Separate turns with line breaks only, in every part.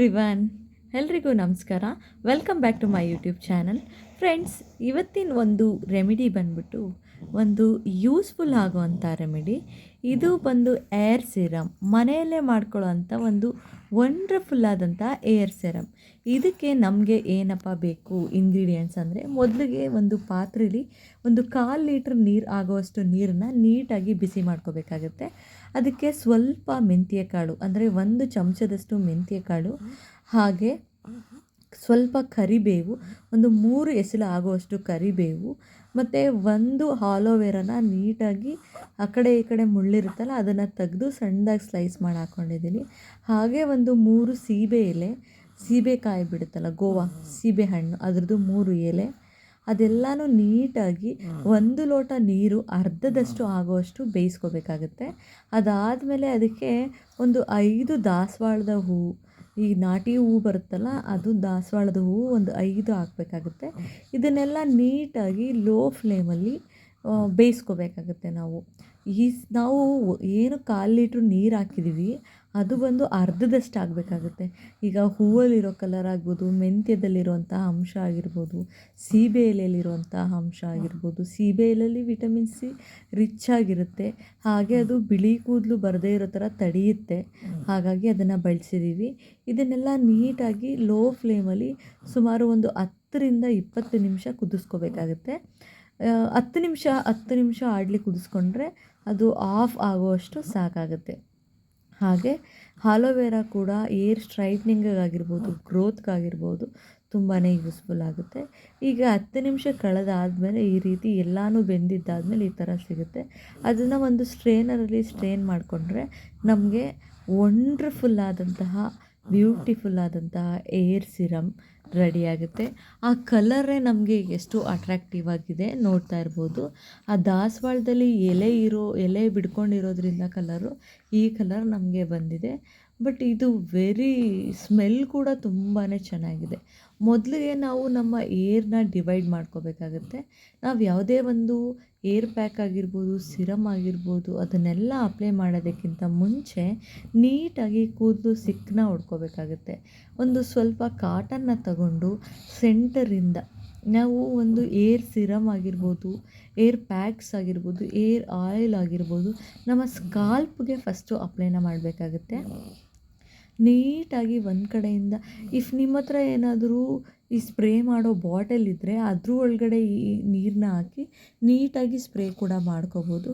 Everyone, ಎಲ್ರಿಗೂ ನಮಸ್ಕಾರ. Welcome back to my YouTube channel. Friends, ಇವತ್ತಿನ ಒಂದು ರೆಮಿಡಿ ಬಂದ್ಬಿಟ್ಟು ಒಂದು ಯೂಸ್ಫುಲ್ ಆಗುವಂಥ ರೆಮಿಡಿ. ಇದು ಬಂದು ಏರ್ ಸಿರಮ್, ಮನೆಯಲ್ಲೇ ಮಾಡ್ಕೊಳ್ಳೋವಂಥ ಒಂದು ವಂಡರ್ಫುಲ್ ಆದಂಥ ಏರ್ ಸಿರಮ್. ಇದಕ್ಕೆ ನಮಗೆ ಏನಪ್ಪ ಬೇಕು ಇಂಗ್ರೀಡಿಯೆಂಟ್ಸ್ ಅಂದರೆ, ಮೊದಲಿಗೆ ಒಂದು ಪಾತ್ರೆಯಲ್ಲಿ ಒಂದು 1/4 ಲೀಟ್ರ್ ನೀರು ಆಗುವಷ್ಟು ನೀರನ್ನು ನೀಟಾಗಿ ಬಿಸಿ ಮಾಡ್ಕೋಬೇಕಾಗತ್ತೆ. ಅದಕ್ಕೆ ಸ್ವಲ್ಪ ಮೆಂತ್ಯ ಕಾಳು ಅಂದರೆ 1 ಚಮಚದಷ್ಟು ಮೆಂತ್ಯ ಕಾಳು, ಹಾಗೆ ಸ್ವಲ್ಪ ಕರಿಬೇವು, ಒಂದು 3 ಎಸಳು ಆಗುವಷ್ಟು ಕರಿಬೇವು, ಮತ್ತು ಒಂದು ಆಲೋವೆರಾನ ನೀಟಾಗಿ ಆ ಕಡೆ ಈ ಕಡೆ ಮುಳ್ಳಿರುತ್ತಲ್ಲ ಅದನ್ನು ತೆಗೆದು ಸಣ್ಣದಾಗಿ ಸ್ಲೈಸ್ ಮಾಡಿ ಹಾಕ್ಕೊಂಡಿದ್ದೀನಿ. ಹಾಗೆ ಒಂದು 3 ಸೀಬೆ ಎಲೆ, ಸೀಬೆಕಾಯಿ ಬಿಡುತ್ತಲ್ಲ ಗೋವಾ, ಸೀಬೆ ಹಣ್ಣು ಅದರದ್ದು 3 ಎಲೆ, ಅದೆಲ್ಲನೂ ನೀಟಾಗಿ 1 ಲೋಟ ನೀರು ಅರ್ಧದಷ್ಟು ಆಗುವಷ್ಟು ಬೇಯಿಸ್ಕೋಬೇಕಾಗತ್ತೆ. ಅದಾದಮೇಲೆ ಅದಕ್ಕೆ ಒಂದು 5 ದಾಸವಾಳದ ಹೂವು, ಈ ನಾಟಿ ಹೂವು ಬರುತ್ತಲ್ಲ ಅದು ದಾಸವಾಳದ ಹೂವು ಒಂದು 5 ಹಾಕಬೇಕಾಗುತ್ತೆ. ಇದನ್ನೆಲ್ಲ ನೀಟಾಗಿ ಲೋ ಫ್ಲೇಮಲ್ಲಿ ಬೇಯಿಸ್ಕೋಬೇಕಾಗುತ್ತೆ. ನಾವು ಏನು 1/4 ಲೀಟ್ರ್ ನೀರು ಹಾಕಿದ್ದೀವಿ ಅದು ಬಂದು ಅರ್ಧದಷ್ಟು ಆಗಬೇಕಾಗುತ್ತೆ. ಈಗ ಹೂವಲ್ಲಿರೋ ಕಲರ್ ಆಗ್ಬೋದು, ಮೆಂತ್ಯದಲ್ಲಿರುವಂಥ ಅಂಶ ಆಗಿರ್ಬೋದು, ಸೀಬೆ ಎಲೆಯಲ್ಲಿರುವಂಥ ಅಂಶ ಆಗಿರ್ಬೋದು. ಸೀಬೆ ಎಲೆಯಲ್ಲಿ ವಿಟಮಿನ್ ಸಿ ರಿಚ್ ಆಗಿರುತ್ತೆ, ಹಾಗೆ ಅದು ಬಿಳಿ ಕೂದಲು ಬರದೇ ಇರೋ ಥರ ತಡೆಯುತ್ತೆ. ಹಾಗಾಗಿ ಅದನ್ನು ಬಳಸಿದ್ದೀವಿ. ಇದನ್ನೆಲ್ಲ ನೀಟಾಗಿ ಲೋ ಫ್ಲೇಮಲ್ಲಿ ಸುಮಾರು ಒಂದು 10ರಿಂದ 20 ನಿಮಿಷ ಕುದಿಸ್ಕೋಬೇಕಾಗುತ್ತೆ. 10 ನಿಮಿಷ ಆಡಲಿ ಕುದಿಸ್ಕೊಂಡ್ರೆ ಅದು ಆಫ್ ಆಗುವಷ್ಟು ಸಾಕಾಗುತ್ತೆ. ಹಾಗೆ ಆಲೋವೆರಾ ಕೂಡ ಏರ್ ಸ್ಟ್ರೈಟ್ನಿಂಗಿಗಾಗಿರ್ಬೋದು, ಗ್ರೋತ್ಗಾಗಿರ್ಬೋದು ತುಂಬಾ ಯೂಸ್ಫುಲ್ ಆಗುತ್ತೆ. ಈಗ 10 ನಿಮಿಷ ಕಳೆದಾದಮೇಲೆ ಈ ರೀತಿ ಎಲ್ಲನೂ ಬೆಂದಿದ್ದಾದಮೇಲೆ ಈ ಥರ ಸಿಗುತ್ತೆ. ಅದನ್ನು ಒಂದು ಸ್ಟ್ರೇನರಲ್ಲಿ ಸ್ಟ್ರೇನ್ ಮಾಡಿಕೊಂಡ್ರೆ ನಮಗೆ ವಂಡ್ರ್ಫುಲ್ ಆದಂತಹ, ಬ್ಯೂಟಿಫುಲ್ ಆದಂತಹ ಏರ್ ಸಿರಮ್ ರೆಡಿಯಾಗುತ್ತೆ. ಆ ಕಲರೇ ನಮಗೆ ಎಷ್ಟು ಅಟ್ರಾಕ್ಟಿವ್ ಆಗಿದೆ ನೋಡ್ತಾ ಇರ್ಬೋದು. ಆ ದಾಸವಾಳದಲ್ಲಿ ಎಲೆ ಬಿಡ್ಕೊಂಡಿರೋದ್ರಿಂದ ಕಲರು ಈ ಕಲರ್ ನಮಗೆ ಬಂದಿದೆ. ಬಟ್ ಇದು ಸ್ಮೆಲ್ ಕೂಡ ತುಂಬಾ ಚೆನ್ನಾಗಿದೆ. ಮೊದಲಿಗೆ ನಾವು ನಮ್ಮ ಏರ್ನ ಡಿವೈಡ್ ಮಾಡ್ಕೋಬೇಕಾಗತ್ತೆ. ನಾವು ಯಾವುದೇ ಒಂದು ಏರ್ ಪ್ಯಾಕ್ ಆಗಿರ್ಬೋದು, ಸಿರಮ್ ಆಗಿರ್ಬೋದು, ಅದನ್ನೆಲ್ಲ ಅಪ್ಲೈ ಮಾಡೋದಕ್ಕಿಂತ ಮುಂಚೆ ನೀಟಾಗಿ ಕೂದಲು ಸಿಕ್ಕನ್ನ ಹೊಡ್ಕೋಬೇಕಾಗತ್ತೆ. ಒಂದು ಸ್ವಲ್ಪ ಕಾಟನ್ನ ತಗೊಂಡು ಸೆಂಟರಿಂದ ನಾವು ಒಂದು ಏರ್ ಸಿರಮ್ ಆಗಿರ್ಬೋದು, ಏರ್ ಪ್ಯಾಕ್ಸ್ ಆಗಿರ್ಬೋದು, ಏರ್ ಆಯಿಲ್ ಆಗಿರ್ಬೋದು, ನಮ್ಮ ಸ್ಕಾಲ್ಪ್ಗೆ ಫಸ್ಟು ಅಪ್ಲೈನ ಮಾಡಬೇಕಾಗತ್ತೆ. ನೀಟಾಗಿ ಒಂದು ಕಡೆಯಿಂದ, ನಿಮ್ಮ ಹತ್ರ ಏನಾದರೂ ಈ ಸ್ಪ್ರೇ ಮಾಡೋ ಬಾಟಲ್ ಇದ್ದರೆ ಅದ್ರ ಒಳಗಡೆ ಈ ನೀರನ್ನ ಹಾಕಿ ನೀಟಾಗಿ ಸ್ಪ್ರೇ ಕೂಡ ಮಾಡ್ಕೋಬೋದು.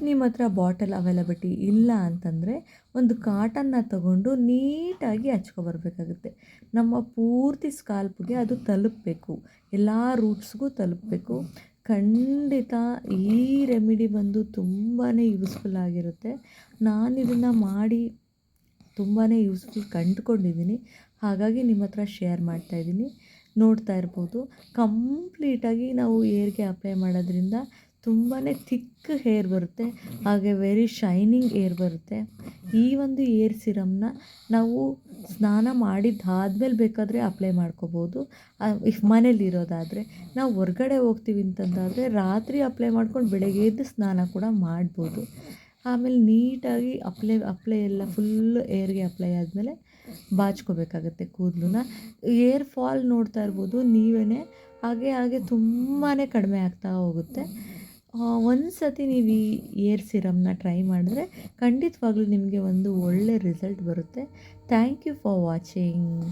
ನಿಮ್ಮ ಹತ್ರ ಬಾಟಲ್ ಅವೈಲಬಿಲಿಟಿ ಇಲ್ಲ ಅಂತಂದರೆ ಒಂದು ಕಾಟನ್ನ ತಗೊಂಡು ನೀಟಾಗಿ ಹಚ್ಕೊಬರ್ಬೇಕಾಗುತ್ತೆ. ನಮ್ಮ ಪೂರ್ತಿ ಸ್ಕಾಲ್ಪ್ಗೆ ಅದು ತಲುಪಬೇಕು, ಎಲ್ಲ ರೂಟ್ಸ್ಗೂ ತಲುಪಬೇಕು. ಖಂಡಿತ ಈ ರೆಮಿಡಿ ಬಂದು ತುಂಬಾ ಯೂಸ್ಫುಲ್ ಆಗಿರುತ್ತೆ. ನಾನು ಇದನ್ನು ಮಾಡಿ ತುಂಬಾ ಯೂಸ್ಫುಲ್ ಕಂಡುಕೊಂಡಿದ್ದೀನಿ, ಹಾಗಾಗಿ ನಿಮ್ಮ ಹತ್ರ ಶೇರ್ ಮಾಡ್ತಾಯಿದ್ದೀನಿ. ನೋಡ್ತಾ ಇರ್ಬೋದು, ಕಂಪ್ಲೀಟಾಗಿ ನಾವು ಏರ್ಗೆ ಅಪ್ಲೈ ಮಾಡೋದ್ರಿಂದ ತುಂಬಾ ಥಿಕ್ ಹೇರ್ ಬರುತ್ತೆ, ಹಾಗೆ ವೆರಿ ಶೈನಿಂಗ್ ಏರ್ ಬರುತ್ತೆ. ಈ ಒಂದು ಏರ್ ಸಿರಮ್ನ ನಾವು ಸ್ನಾನ ಮಾಡಿದ್ದಾದ್ಮೇಲೆ ಬೇಕಾದರೆ ಅಪ್ಲೈ ಮಾಡ್ಕೋಬೋದು. ಮನೇಲಿರೋದಾದರೆ, ನಾವು ಹೊರ್ಗಡೆ ಹೋಗ್ತೀವಿ ಅಂತಂದಾದರೆ ರಾತ್ರಿ ಅಪ್ಲೈ ಮಾಡ್ಕೊಂಡು ಬೆಳಗ್ಗೆ ಎದ್ದು ಸ್ನಾನ ಕೂಡ ಮಾಡ್ಬೋದು. ಆಮೇಲೆ ನೀಟಾಗಿ ಅಪ್ಲೈ ಎಲ್ಲ ಫುಲ್ ಏರ್ಗೆ ಅಪ್ಲೈ ಆದಮೇಲೆ ಬಾಚ್ಕೋಬೇಕಾಗತ್ತೆ ಕೂದಲನ್ನ. ಏರ್ ಫಾಲ್ ನೋಡ್ತಾ ಇರ್ಬೋದು ನೀವೇ, ಹಾಗೆ ತುಂಬಾ ಕಡಿಮೆ ಆಗ್ತಾ ಹೋಗುತ್ತೆ. ಒಂದು ಸತಿ ನೀವು ಈ ಏರ್ ಸಿರಮ್ನ ಟ್ರೈ ಮಾಡಿದ್ರೆ ಖಂಡಿತವಾಗ್ಲೂ ನಿಮಗೆ ಒಂದು ಒಳ್ಳೆ ರಿಸಲ್ಟ್ ಬರುತ್ತೆ. Thank you for watching.